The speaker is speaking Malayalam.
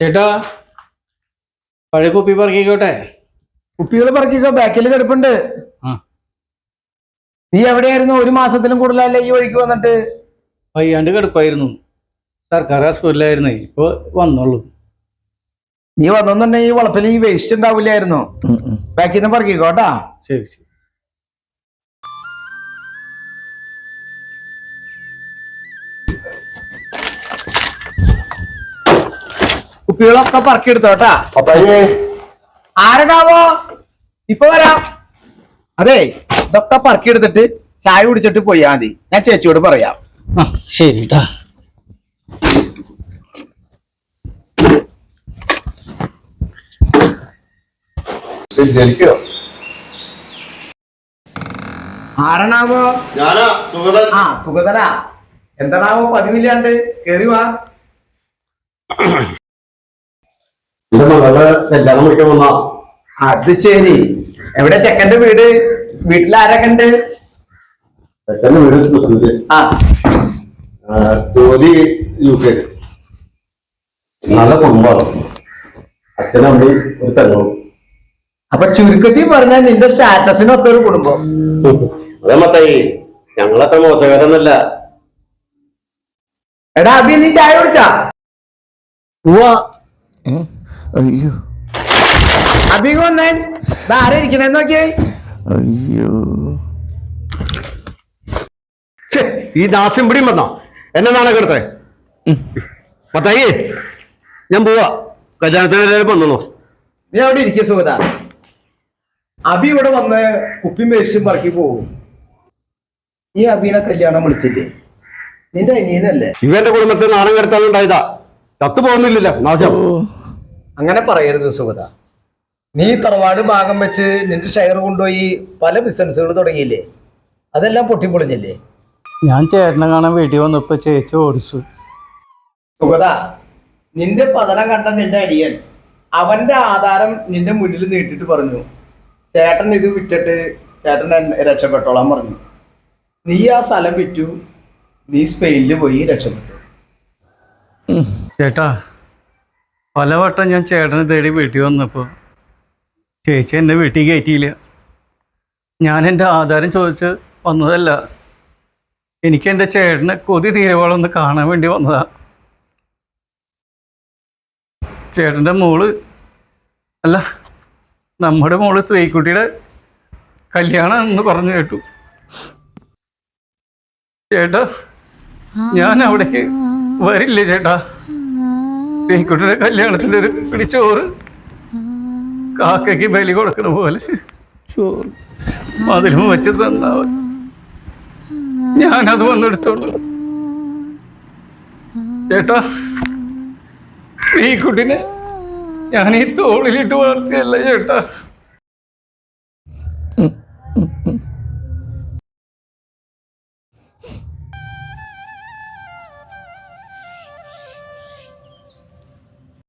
ചേട്ടാ പഴയ കുപ്പി പറക്കിക്കോട്ടെ. കുപ്പികൾ പറക്കിക്കോ, ബാക്കിൽ കിടപ്പുണ്ട്. നീ എവിടെയായിരുന്നു? ഒരു മാസത്തിലും കൂടുതലല്ലേ ഈ വഴിക്ക് വന്നിട്ട്? വയ്യാണ്ട് കിടപ്പായിരുന്നു, സർക്കാർ ഹോസ്പിറ്റലായിരുന്നേ, ഇപ്പൊ വന്നോളൂ. നീ വന്നെന്നുണ്ടെങ്കിൽ ഈ വളപ്പിൽ ഈ വേസ്റ്റ് ഉണ്ടാവില്ലായിരുന്നു. ബാക്കിൽ നിന്ന് പറക്കിക്കോട്ടാ. ശരി ശരി. കുപ്പികളൊക്കെ പറക്കിയെടുത്തോട്ടാ. ആരടാവോ? ഇപ്പൊ വരാം. അതെ, ഇതൊക്കെ പറക്കിയെടുത്തിട്ട് ചായ കുടിച്ചിട്ട് പോയാ മതി. ഞാൻ ചേച്ചിയോട് പറയാം. ശരിട്ടാ. ആരണാവോ? ആ, സുഗതനാ. എന്താണാവോ പതിവില്ലാണ്ട്? കേറി വാ. അത് ശരി. എവിടെ ചെക്കന്റെ വീട്? വീട്ടിൽ ആരൊക്കെ ഉണ്ട്? ആ, നല്ല കുടുംബമാണ്. അച്ഛനമ്മയും ഒരു പെങ്ങളും. അപ്പൊ ചുരുക്കത്തിൽ പറഞ്ഞാൽ നിന്റെ സ്റ്റാറ്റസിനൊത്തൊരു കുടുംബം. അതേ മത്തായി, ഞങ്ങളത്ര മോശക്കാരൊന്നല്ല. എടാ അഭി, നീ ചായ കുടിച്ചാ? അയ്യോ അഭി വന്നേ. ആരെ ഇരിക്കണേന്ന് നോക്കിയേ. അയ്യോ ഈ ദാസ്യം പിടിയും വന്നോ എന്നെ നാണക്കെടുത്തേ. മത്തായി, ഞാൻ പോവാ. കല്യാണത്തിന് വന്നോ? നീ അവിടെ ഇരിക്കുക സുഗത. അഭി ഇവിടെ വന്ന് കുപ്പിയും വേസ്റ്റും പറക്കി പോകും. ഈ അഭിനെ കല്യാണം വിളിച്ചില്ലേ? നിന്റെ അനിയനല്ലേ? ഇവന്റെ കുടുംബത്തെ നാണം കെടുത്താനുണ്ടായതാ. ചത്തു പോകുന്നില്ലല്ലോ നാശം. അങ്ങനെ പറയരുത് സുഗത. നീ തറവാട് ഭാഗം വെച്ച് നിന്റെ ഷെയർ കൊണ്ടുപോയി പല ബിസിനസ്സുകൾ തുടങ്ങിയില്ലേ? അതെല്ലാം പൊട്ടിപ്പൊളിഞ്ഞില്ലേ? ഞാൻ ചേട്ടനെ കാണാൻ വീട്ടിൽ വന്നപ്പോ ചേച്ചി ഓടിച്ചു. സുഗത, നിന്റെ പതനം കണ്ട നിന്റെ അനിയൻ അവന്റെ ആധാരം നിന്റെ മുന്നിൽ നീട്ടിട്ട് പറഞ്ഞു, ചേട്ടൻ ഇത് വിറ്റിട്ട് ചേട്ടൻ രക്ഷപ്പെട്ടോളാൻ പറഞ്ഞു. നീ ആ സ്ഥലം വിറ്റു, നീ സ്പെയിനിൽ പോയി രക്ഷപ്പെട്ടു. ചേട്ടാ, പലവട്ടം ഞാൻ ചേട്ടനെ തേടി വീട്ടിൽ വന്നപ്പോൾ ചേച്ചി എന്നെ വീട്ടിൽ കയറ്റിയില്ല. ഞാൻ എൻ്റെ ആധാരം ചോദിച്ച് വന്നതല്ല, എനിക്ക് എൻ്റെ ചേട്ടനെ കൊതി തീരവോളം കാണാൻ വേണ്ടി വന്നതാ. ചേട്ടൻ്റെ മോള് അല്ല, നമ്മുടെ മോള് ശ്രീകുട്ടിയുടെ കല്യാണം എന്ന് പറഞ്ഞു കേട്ടു. ചേട്ടാ, ഞാൻ അവിടേക്ക് വരില്ലേ ചേട്ടാ? ശ്രീകുട്ടിയുടെ കല്യാണത്തിൻ്റെ ഒരു പിടിച്ചോറ് കാക്കയ്ക്ക് ബലി കൊടുക്കണ പോലെ ചോറ് അതിലും വെച്ച് തന്നാ ഞാനത് വന്നെടുത്തോളൂ. ചേട്ടാ, ശ്രീകുട്ടിനെ ഞാൻ ഈ തോളിലിട്ട് വളർത്തിയല്ല ചേട്ടാ.